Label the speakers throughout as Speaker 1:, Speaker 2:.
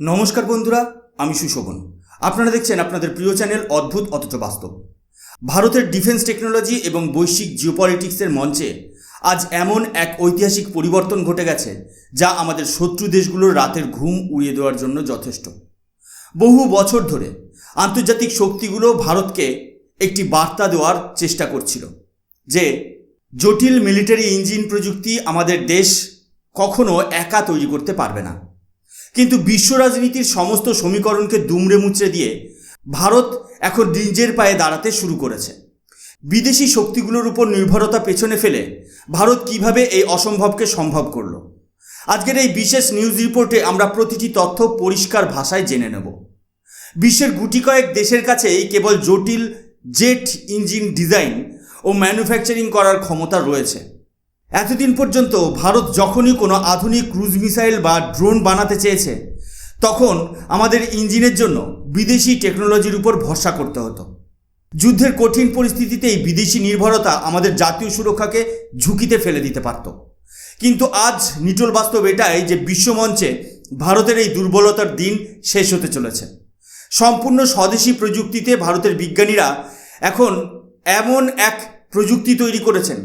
Speaker 1: নমস্কার বন্ধুরা, আমি সুশোভন। আপনারা দেখছেন আপনাদের প্রিয় চ্যানেল অদ্ভুত অথচ বাস্তব। ভারতের ডিফেন্স টেকনোলজি এবং বৈশ্বিক জিওপলিটিক্সের মঞ্চে আজ এমন এক ঐতিহাসিক পরিবর্তন ঘটে গেছে যা আমাদের শত্রু দেশগুলোর রাতের ঘুম উড়িয়ে দেওয়ার জন্য যথেষ্ট। বহু বছর ধরে আন্তর্জাতিক শক্তিগুলো ভারতকে একটি বার্তা দেওয়ার চেষ্টা করছিল যে জটিল মিলিটারি ইঞ্জিন প্রযুক্তি আমাদের দেশ কখনো একা তৈরি করতে পারবে না। কিন্তু বিশ্ব রাজনীতির সমস্ত সমীকরণকে দুমড়ে মুচড়ে দিয়ে ভারত এখন নিজের পায়ে দাঁড়াতে শুরু করেছে। বিদেশি শক্তিগুলোর উপর নির্ভরতা পেছনে ফেলে ভারত কিভাবে এই অসম্ভবকে সম্ভব করল, আজকের এই বিশেষ নিউজ রিপোর্টে আমরা প্রতিটি তথ্য পরিষ্কার ভাষায় জেনে নেব। বিশ্বের গুটি কয়েক দেশের কাছেই কেবল জটিল জেট ইঞ্জিন ডিজাইন ও ম্যানুফ্যাকচারিং করার ক্ষমতা রয়েছে। এতদিন পর্যন্ত ভারত যখনই কোনো আধুনিক ক্রুজ মিসাইল বা ড্রোন বানাতে চেয়েছে তখন আমাদের ইঞ্জিনের জন্য বিদেশি টেকনোলজির উপর ভরসা করতে হতো। যুদ্ধের কঠিন পরিস্থিতিতেই বিদেশি নির্ভরতা আমাদের জাতীয় সুরক্ষাকে ঝুঁকিতে ফেলে দিতে পারত। কিন্তু আজ নিটল বাস্তব এটাই যে বিশ্বমঞ্চে ভারতের এই দুর্বলতার দিন শেষ হতে চলেছে। সম্পূর্ণ স্বদেশি প্রযুক্তিতে ভারতের বিজ্ঞানীরা এখন এমন এক প্রযুক্তি তৈরি করেছেন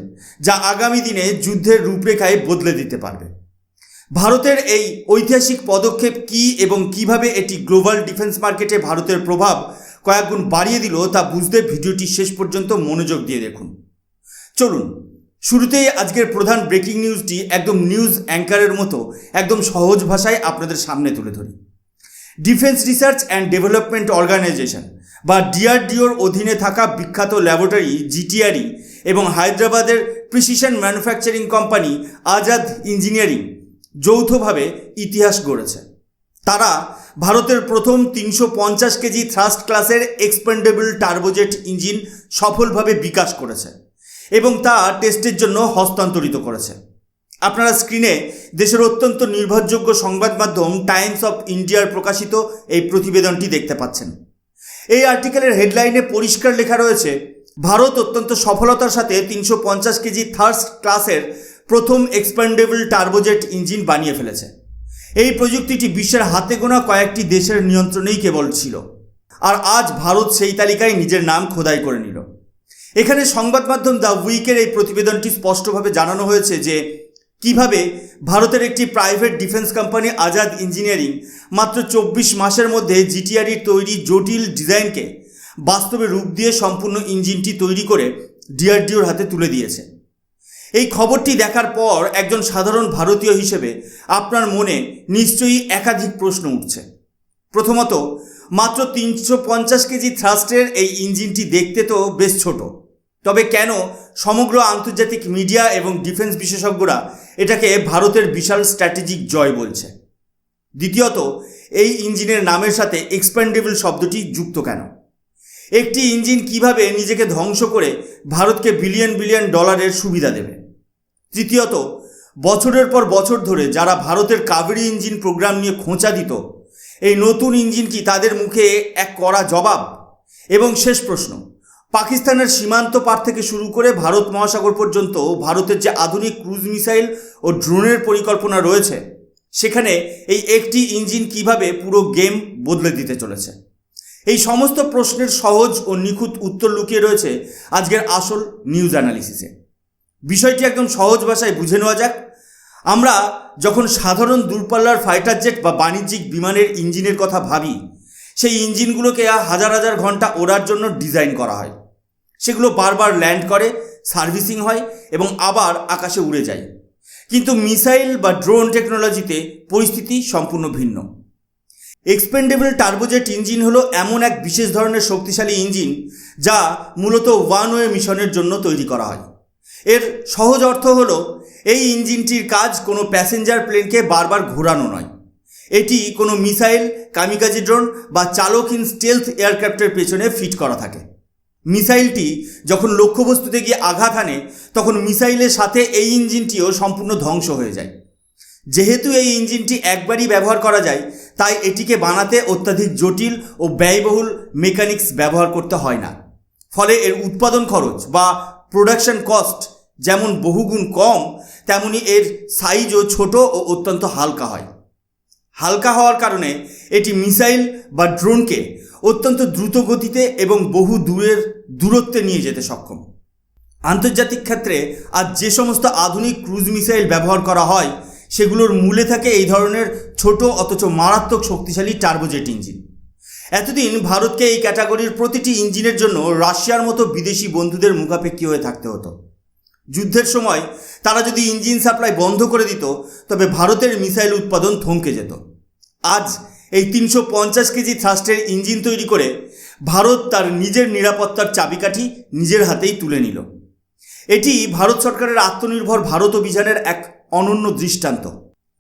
Speaker 1: যা আগামী দিনে যুদ্ধের রূপরেখায় বদলে দিতে পারবে। ভারতের এই ঐতিহাসিক পদক্ষেপ কী এবং কিভাবে এটি গ্লোবাল ডিফেন্স মার্কেটে ভারতের প্রভাব কয়েকগুণ বাড়িয়ে দিল তা বুঝতে ভিডিওটি শেষ পর্যন্ত মনোযোগ দিয়ে দেখুন। চলুন শুরুতেই আজকের প্রধান ব্রেকিং নিউজটি একদম নিউজ অ্যাঙ্কারের মতো একদম সহজ ভাষায় আপনাদের সামনে তুলে ধরি। Defence research and development organisation বা ডিআরডিওর অধীনে থাকা বিখ্যাত ল্যাবরেটরি জিটিআরই এবং হায়দ্রাবাদের precision manufacturing company Azad engineering যৌথভাবে ইতিহাস গড়েছে। তারা ভারতের প্রথম 350 কেজি থ্রাস্ট ক্লাসের এক্সপেন্ডেবল টার্বোজেট ইঞ্জিন সফলভাবে বিকাশ করেছে এবং তা টেস্টের জন্য হস্তান্তরিত করেছে। আপনারা স্ক্রিনে দেশের অত্যন্ত নির্ভরযোগ্য সংবাদ মাধ্যম টাইমস অফ ইন্ডিয়ার প্রকাশিত এই প্রতিবেদনটি দেখতে পাচ্ছেন। এই আর্টিকেলের হেডলাইনে পরিষ্কার লেখা রয়েছে, ভারত অত্যন্ত সফলতার সাথে 350 কেজি থার্স্ট ক্লাসের প্রথম এক্সপেন্ডেবল টার্বোজেট ইঞ্জিন বানিয়ে ফেলেছে। এই প্রযুক্তিটি বিশ্বের হাতে গোনা কয়েকটি দেশের নিয়ন্ত্রণেই কেবল ছিল, আর আজ ভারত সেই তালিকায় নিজের নাম খোদাই করে নিল। এখানে সংবাদ মাধ্যম দ্য উইকের এই প্রতিবেদনটি স্পষ্টভাবে জানানো হয়েছে যে কিভাবে ভারতের একটি private defence company Azad engineering মাত্র 24 মাসের মধ্যে জিটিআরইর তৈরি জটিল ডিজাইনকে বাস্তবে রূপ দিয়ে সম্পূর্ণ ইঞ্জিনটি তৈরি করে ডিআরডিওর হাতে তুলে দিয়েছে। এই খবরটি দেখার পর একজন সাধারণ ভারতীয় হিসেবে আপনার মনে নিশ্চয়ই একাধিক প্রশ্ন উঠছে। প্রথমত, মাত্র 350 কেজি থ্রাস্টের এই ইঞ্জিনটি দেখতে তো বেশ ছোট, তবে কেন সমগ্র আন্তর্জাতিক মিডিয়া এবং ডিফেন্স বিশেষজ্ঞরা এটাকে ভারতের বিশাল স্ট্র্যাটেজিক জয় বলছে? দ্বিতীয়ত, এই ইঞ্জিনের নামের সাথে এক্সপেন্ডেবল শব্দটি যুক্ত কেন? একটি ইঞ্জিন কিভাবে নিজেকে ধ্বংস করে ভারতকে বিলিয়ন বিলিয়ন ডলারের সুবিধা দেবে? তৃতীয়ত, বছরের পর বছর ধরে যারা ভারতের কাবেরী ইঞ্জিন প্রোগ্রাম নিয়ে খোঁচা দিত, এই নতুন ইঞ্জিন কি তাদের মুখে এক কড়া জবাব? এবং শেষ প্রশ্ন, পাকিস্তানের সীমান্ত পার থেকে শুরু করে ভারত মহাসাগর পর্যন্ত ভারতের যে আধুনিক ক্রুজ মিসাইল ও ড্রোনের পরিকল্পনা রয়েছে, সেখানে এই একটি ইঞ্জিন কিভাবে পুরো গেম বদলে দিতে চলেছে? এই সমস্ত প্রশ্নের সহজ ও নিখুঁত উত্তর লুকিয়ে রয়েছে আজকের আসল নিউজ অ্যানালিসিসে। বিষয়টি একদম সহজ ভাষায় বুঝে নেওয়া যাক। আমরা যখন সাধারণ দূরপাল্লার ফাইটার জেট বা বাণিজ্যিক বিমানের ইঞ্জিনের কথা ভাবি, সেই ইঞ্জিনগুলোকে হাজার হাজার ঘন্টা ওড়ার জন্য ডিজাইন করা হয়। সেগুলো বারবার ল্যান্ড করে, সার্ভিসিং হয় এবং আবার আকাশে উড়ে যায়। কিন্তু মিসাইল বা ড্রোন টেকনোলজিতে পরিস্থিতি সম্পূর্ণ ভিন্ন। এক্সপেন্ডেবল টার্বোজেট ইঞ্জিন হলো এমন এক বিশেষ ধরনের শক্তিশালী ইঞ্জিন যা মূলত ওয়ান ওয়ে মিশনের জন্য তৈরি করা হয়। এর সহজ অর্থ হলো এই ইঞ্জিনটির কাজ কোনো প্যাসেঞ্জার প্লেনকে বারবার ঘোরানো নয়। এটি কোনো মিসাইল, কামিকাজি ড্রোন বা চালকহীন স্টেলথ এয়ারক্রাফটের পেছনে ফিট করা থাকে। মিসাইলটি যখন লক্ষ্যবস্তুতে গিয়ে আঘাত হানে তখন মিসাইলের সাথে এই ইঞ্জিনটিও সম্পূর্ণ ধ্বংস হয়ে যায়। যেহেতু এই ইঞ্জিনটি একবারই ব্যবহার করা যায়, তাই এটিকে বানাতে অত্যাধিক জটিল ও ব্যয়বহুল মেকানিক্স ব্যবহার করতে হয় না। ফলে এর উৎপাদন খরচ বা প্রোডাকশন কস্ট যেমন বহুগুণ কম, তেমনি এর সাইজও ছোট ও অত্যন্ত হালকা হয়। হালকা হওয়ার কারণে এটি মিসাইল বা ড্রোনকে অত্যন্ত দ্রুত গতিতে এবং বহু দূরত্বে নিয়ে যেতে সক্ষম। আন্তর্জাতিক ক্ষেত্রে আজ যে সমস্ত আধুনিক ক্রুজ মিসাইল ব্যবহার করা হয় সেগুলোর মূলে থাকে এই ধরনের ছোট অথচ মারাত্মক শক্তিশালী টার্বোজেট ইঞ্জিন। এতদিন ভারতকে এই ক্যাটাগরির প্রতিটি ইঞ্জিনের জন্য রাশিয়ার মতো বিদেশি বন্ধুদের মুখাপেক্ষী হয়ে থাকতে হতো। যুদ্ধের সময় তারা যদি ইঞ্জিন সাপ্লাই বন্ধ করে দিত তবে ভারতের মিসাইল উৎপাদন থমকে যেত। আজ এই 350 কেজি থ্রাস্টের ইঞ্জিন তৈরি করে ভারত তার নিজের নিরাপত্তার চাবিকাঠি নিজের হাতেই তুলে নিল। এটি ভারত সরকারের আত্মনির্ভর ভারত অভিযানের এক অনন্য দৃষ্টান্ত।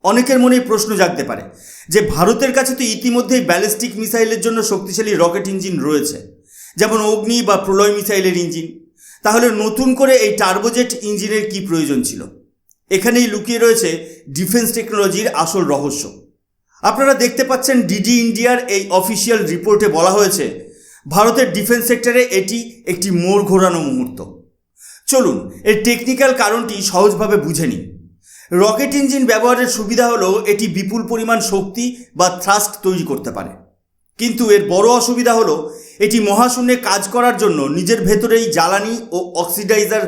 Speaker 1: অনেকের মনেই প্রশ্ন জাগতে পারে যে ভারতের কাছে তো ইতিমধ্যেই ব্যালিস্টিক মিসাইলের জন্য শক্তিশালী রকেট ইঞ্জিন রয়েছে, যেমন অগ্নি বা প্রলয় মিসাইলের ইঞ্জিন। তাহলে নতুন করে এই টার্বোজেট ইঞ্জিনের কি প্রয়োজন ছিল? এখানেই লুকিয়ে রয়েছে ডিফেন্স টেকনোলজির আসল রহস্য। আপনারা দেখতে পাচ্ছেন ডিডি ইন্ডিয়ার এই অফিসিয়াল রিপোর্টে বলা হয়েছে ভারতের ডিফেন্স সেক্টরে এটি একটি মোড় ঘোরানো মুহূর্ত। চলুন এর টেকনিক্যাল কারণটি সহজভাবে বুঝে নিই। রকেট ইঞ্জিন ব্যবহারের সুবিধা হলো এটি বিপুল পরিমাণ শক্তি বা থ্রাস্ট তৈরি করতে পারে, কিন্তু এর বড় অসুবিধা হলো এটি মহাশূন্যে কাজ করার জন্য নিজের ভেতরেই জ্বালানি ও অক্সিডাইজার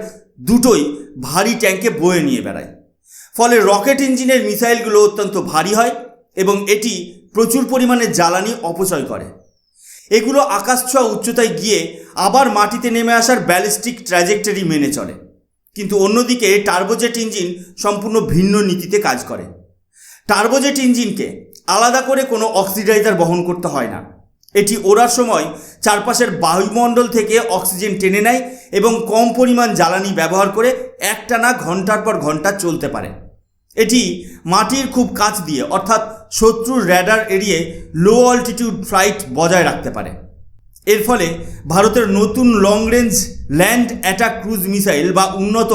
Speaker 1: দুটোই ভারী ট্যাঙ্কে বয়ে নিয়ে বেড়ায়। ফলে রকেট ইঞ্জিনের মিসাইলগুলো অত্যন্ত ভারী হয় এবং এটি প্রচুর পরিমাণে জ্বালানি অপচয় করে। এগুলো আকাশছোঁয়া উচ্চতায় গিয়ে আবার মাটিতে নেমে আসার ব্যালিস্টিক ট্র্যাজেক্টরি মেনে চলে। কিন্তু অন্যদিকে টার্বোজেট ইঞ্জিন সম্পূর্ণ ভিন্ন নীতিতে কাজ করে। টার্বোজেট ইঞ্জিনকে আলাদা করে কোনো অক্সিডাইজার বহন করতে হয় না। এটি ওড়ার সময় চারপাশের বায়ুমণ্ডল থেকে অক্সিজেন টেনে নেয় এবং কম পরিমাণ জ্বালানি ব্যবহার করে একটানা ঘন্টার পর ঘন্টা চলতে পারে। এটি মাটির খুব কাছ দিয়ে অর্থাৎ শত্রুর র্যাডার এড়িয়ে লো অল্টিটিউড ফ্লাইট বজায় রাখতে পারে। এর ফলে ভারতের নতুন long range land attack cruise missile বা উন্নত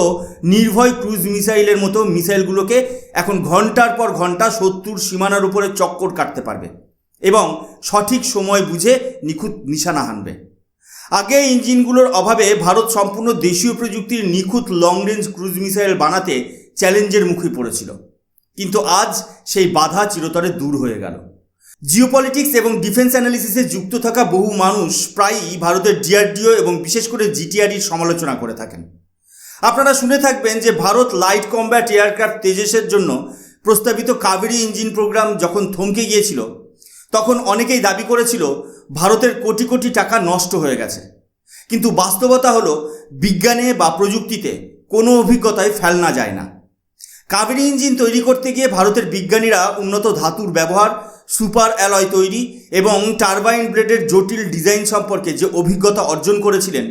Speaker 1: নির্ভয় ক্রুজ মিসাইলের মতো মিসাইলগুলোকে এখন ঘন্টার পর ঘন্টা শত্রুর সীমানার উপরে চক্কর কাটতে পারবে এবং সঠিক সময় বুঝে নিখুঁত নিশানা হানবে। আগে ইঞ্জিনগুলোর অভাবে ভারত সম্পূর্ণ দেশীয় প্রযুক্তির নিখুঁত লং রেঞ্জ ক্রুজ মিসাইল বানাতে চ্যালেঞ্জের মুখে পড়েছিল, কিন্তু আজ সেই বাধা চিরতরে দূর হয়ে গেল। জিওপলিটিক্স এবং ডিফেন্স অ্যানালিসিসে যুক্ত থাকা বহু মানুষ প্রায়ই ভারতের ডিআরডিও এবং বিশেষ করে জিটিআরডির সমালোচনা করে থাকেন। আপনারা শুনে থাকবেন যে ভারত লাইট কমব্যাট এয়ারক্রাফট তেজসের জন্য প্রস্তাবিত কাবেরী ইঞ্জিন প্রোগ্রাম যখন থমকে গিয়েছিল তখন অনেকেই দাবি করেছিল ভারতের কোটি কোটি টাকা নষ্ট হয়ে গেছে। কিন্তু বাস্তবতা হলো বিজ্ঞানে বা প্রযুক্তিতে কোনো অভিজ্ঞতায় ফেলনা যায় না। কাবেরী ইঞ্জিন তৈরি করতে গিয়ে ভারতের বিজ্ঞানীরা উন্নত ধাতুর ব্যবহার, সুপার অ্যালয় তৈরি এবং টারবাইন ব্লেডের জটিল ডিজাইন সম্পর্কে যে অভিজ্ঞতা অর্জন করেছিলেন,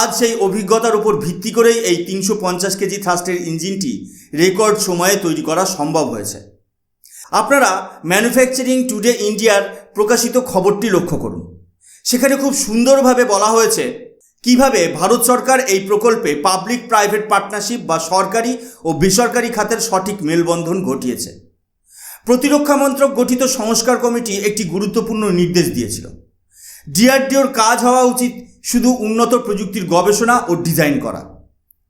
Speaker 1: আজ সেই অভিজ্ঞতার উপর ভিত্তি করেই এই 350 কেজি থ্রাস্টের ইঞ্জিনটি রেকর্ড সময়ে তৈরি করা সম্ভব হয়েছে। আপনারা ম্যানুফ্যাকচারিং টুডে ইন্ডিয়ার প্রকাশিত খবরটি লক্ষ্য করুন। সেখানে খুব সুন্দরভাবে বলা হয়েছে কিভাবে ভারত সরকার এই প্রকল্পে পাবলিক প্রাইভেট পার্টনারশিপ বা সরকারি ও বেসরকারি খাতের সঠিক মেলবন্ধন ঘটিয়েছে। প্রতিরক্ষা মন্ত্রক গঠিত সংস্কার কমিটি একটি গুরুত্বপূর্ণ নির্দেশ দিয়েছিল। ডিআরডিওর কাজ হওয়া উচিত শুধু উন্নত প্রযুক্তির গবেষণা ও ডিজাইন করা।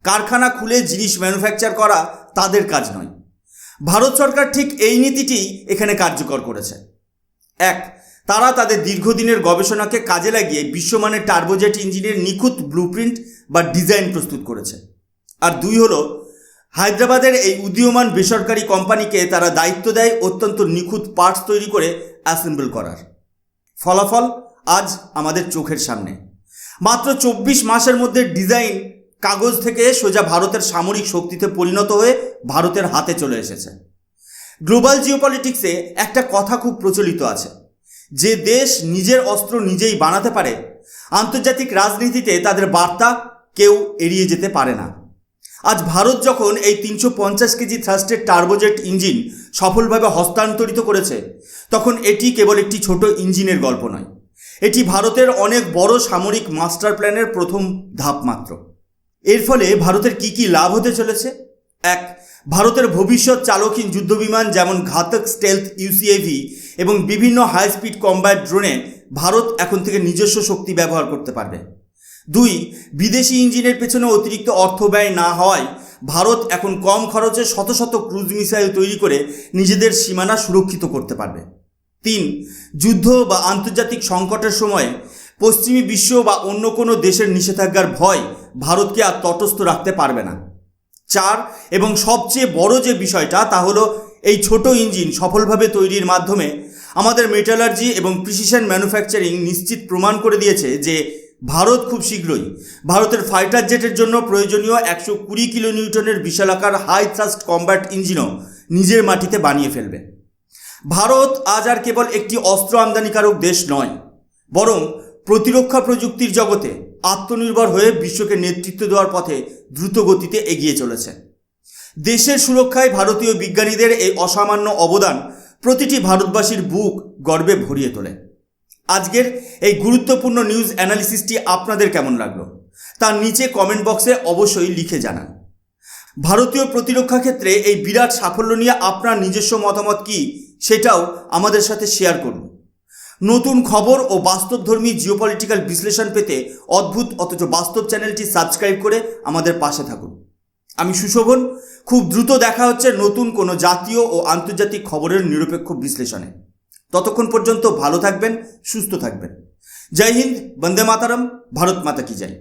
Speaker 1: কারখানা খুলে জিনিস ম্যানুফ্যাকচার করা তাদের কাজ নয়। ভারত সরকার ঠিক এই নীতিটি এখানে কার্যকর করেছে। এক, তারা তাদের দীর্ঘদিনের গবেষণাকে কাজে লাগিয়ে বিশ্বমানের টার্বোজেট ইঞ্জিনের নিখুঁত ব্লুপ্রিন্ট বা ডিজাইন প্রস্তুত করেছে। আর দুই হলো, হায়দ্রাবাদের এই উদীয়মান বেসরকারি কোম্পানিকে তারা দায়িত্ব দেয় অত্যন্ত নিখুঁত পার্টস তৈরি করে অ্যাসেম্বল করার। ফলাফল আজ আমাদের চোখের সামনে। মাত্র 24 মাসের মধ্যে ডিজাইন কাগজ থেকে সোজা ভারতের সামরিক শক্তিতে পরিণত হয়ে ভারতের হাতে চলে এসেছে। গ্লোবাল জিওপলিটিক্সে একটা কথা খুব প্রচলিত আছে, যে দেশ নিজের অস্ত্র নিজেই বানাতে পারে আন্তর্জাতিক রাজনীতিতে তাদের বার্তা কেউ এড়িয়ে যেতে পারে না। আজ ভারত যখন এই 350 কেজি থ্রাস্টের টার্বোজেট ইঞ্জিন সফলভাবে হস্তান্তরিত করেছে, তখন এটি কেবল একটি ছোট ইঞ্জিনের গল্প নয়, এটি ভারতের অনেক বড় সামরিক মাস্টার প্ল্যানের প্রথম ধাপ মাত্র। এর ফলে ভারতের কি কি লাভ হতে চলেছে? এক, ভারতের ভবিষ্যৎ চালকহীন যুদ্ধবিমান যেমন ঘাতক স্টেলথ ইউসিএভি এবং বিভিন্ন হাই স্পিড কমব্যাট ড্রোনে ভারত এখন থেকে নিজস্ব শক্তি ব্যবহার করতে পারবে। দুই, বিদেশি ইঞ্জিনের পেছনে অতিরিক্ত অর্থ ব্যয় না হওয়ায় ভারত এখন কম খরচে শত শত ক্রুজ মিসাইল তৈরি করে নিজেদের সীমানা সুরক্ষিত করতে পারবে। 3. যুদ্ধ বা আন্তর্জাতিক সংকটের সময়ে পশ্চিমী বিশ্ব বা অন্য কোনো দেশের নিষেধাজ্ঞার ভয় ভারতকে আর তটস্থ রাখতে পারবে না। 4. এবং সবচেয়ে বড় যে বিষয়টা তা হলো এই ছোট ইঞ্জিন সফলভাবে তৈরির মাধ্যমে আমাদের মেটালার্জি এবং প্রিসিশন ম্যানুফ্যাকচারিং নিশ্চিত প্রমাণ করে দিয়েছে যে ভারত খুব শীঘ্রই ভারতের ফাইটার জেটের জন্য প্রয়োজনীয় 120 কিলোনিউটনের বিশালাকার হাই থ্রাস্ট কম্ব্যাট ইঞ্জিনও নিজের মাটিতে বানিয়ে ফেলবে। ভারত আজ আর কেবল একটি অস্ত্র আমদানিকারক দেশ নয়, বরং প্রতিরক্ষা প্রযুক্তির জগতে আত্মনির্ভর হয়ে বিশ্বকে নেতৃত্ব দেওয়ার পথে দ্রুত গতিতে এগিয়ে চলেছে। দেশের সুরক্ষায় ভারতীয় বিজ্ঞানীদের এই অসামান্য অবদান প্রতিটি ভারতবাসীর বুক গর্বে ভরিয়ে তোলে। আজকের এই গুরুত্বপূর্ণ নিউজ অ্যানালিসিসটি আপনাদের কেমন লাগলো তার নিচে কমেন্ট বক্সে অবশ্যই লিখে জানান। ভারতীয় প্রতিরক্ষা ক্ষেত্রে এই বিরাট সাফল্য নিয়ে আপনার নিজস্ব মতামত কী সেটাও আমাদের সাথে শেয়ার করুন। নতুন খবর ও বাস্তবধর্মী জিওপলিটিক্যাল বিশ্লেষণ পেতে অদ্ভুত অথচ বাস্তব চ্যানেলটি সাবস্ক্রাইব করে আমাদের পাশে থাকুন। আমি সুশোভন। খুব দ্রুত দেখা হচ্ছে নতুন কোনো জাতীয় ও আন্তর্জাতিক খবরের নিরপেক্ষ বিশ্লেষণে। ততক্ষণ পর্যন্ত ভালো থাকবেন, সুস্থ থাকবেন। জয় হিন্দ, বন্দে মাতারম, ভারত মাতা কি জয়।